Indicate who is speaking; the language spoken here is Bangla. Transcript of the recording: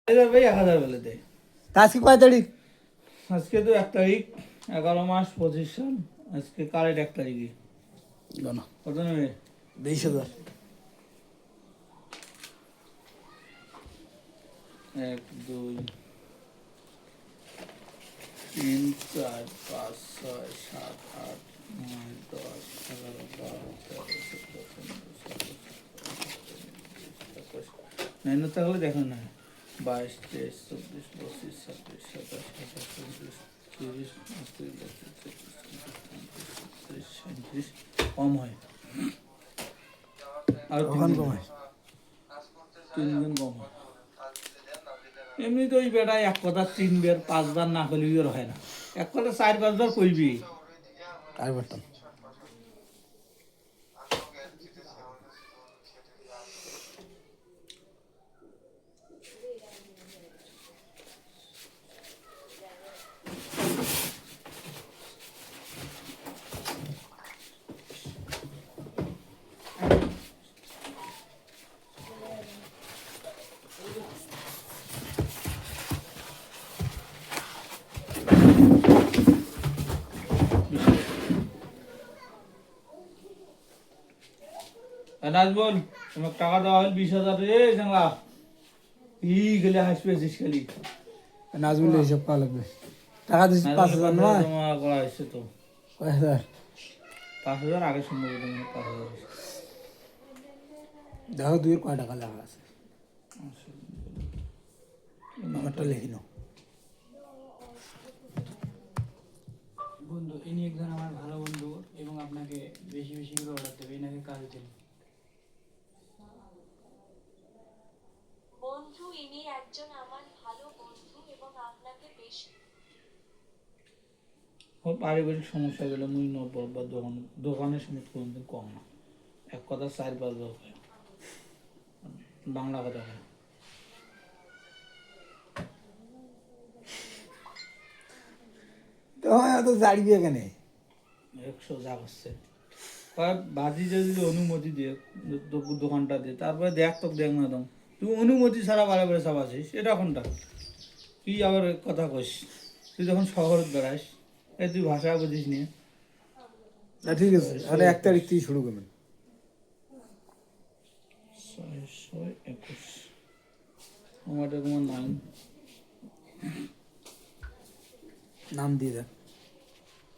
Speaker 1: ভাই 1000 বলে দেয়।
Speaker 2: আজকে কয় তারিখ?
Speaker 1: আজকে তো 1 তারিখ, 11 মাস 25 সাল। আজকে কারেন্ট 1 তারিখে কত নেবে?
Speaker 2: 20,000।
Speaker 1: 1 2 3 4 5 6 7 8 9 10 11 12 13 14 15 16 17 18 তাহলে দেখো না, 22 23 24 25 26 27 28 29 30 31 32 33 কম হয় আর
Speaker 2: কখন কমায়?
Speaker 1: 3 দিন কম হয়। এমনি তো ওই বেটায় এক কথা 3 বার 5 বার না করলে আর হয় না, এক কথা 4 5 বার কইবি।
Speaker 2: আর বলতাম
Speaker 1: নাজবুল, তোমার টাকা দেওয়া হল 20,000 রে জানলা ই গেলে হাসপেছিস খালি।
Speaker 2: নাজমুলের হিসাব করা লাগবে। টাকা দিচ্ছি 5,000 নয়,
Speaker 1: জমা করা হয়েছে তো।
Speaker 2: কয় হাজার?
Speaker 1: 5,000 আগে সম্ভবত 5,000।
Speaker 2: দেখো 2 কয় টাকা লেখা আছে, আমারটা লিখি নাও।
Speaker 3: বন্ধু, ইনি একজন আমার ভালো বন্ধু এবং আপনাকে বেশি বেশি করে অর্ডার দেবে, এনাকে কাজ দিন।
Speaker 4: বন্ধু, ইনি একজন আমার ভালো বন্ধু এবং আপনাকে বেশি।
Speaker 1: ওর পারিবারিক সমস্যা গেলে মুই নব্বই বা দোকানের সময় কোনদিন কম না, এক কথা 4 5 বার হয়। বাংলা কথা হয়।
Speaker 2: তো এত জাড়বি এখানে?
Speaker 1: 100 যা হচ্ছে বাজি যদি অনুমতি দিয়ে দোকানটা দিয়ে, তারপরে দেখ তো দেখ না দম, তুই অনুমতি ছাড়া বারে বারে সব আছিস, এটা কোনটা? তুই আবার কথা কইস, তুই যখন শহরে বেড়াস, এই তুই ভাষা বুঝিস নিয়ে।
Speaker 2: না ঠিক আছে, আরে 1 তারিখ থেকে শুরু করবেন।
Speaker 1: 621 আমার নাম
Speaker 2: নাম দিয়ে দেন।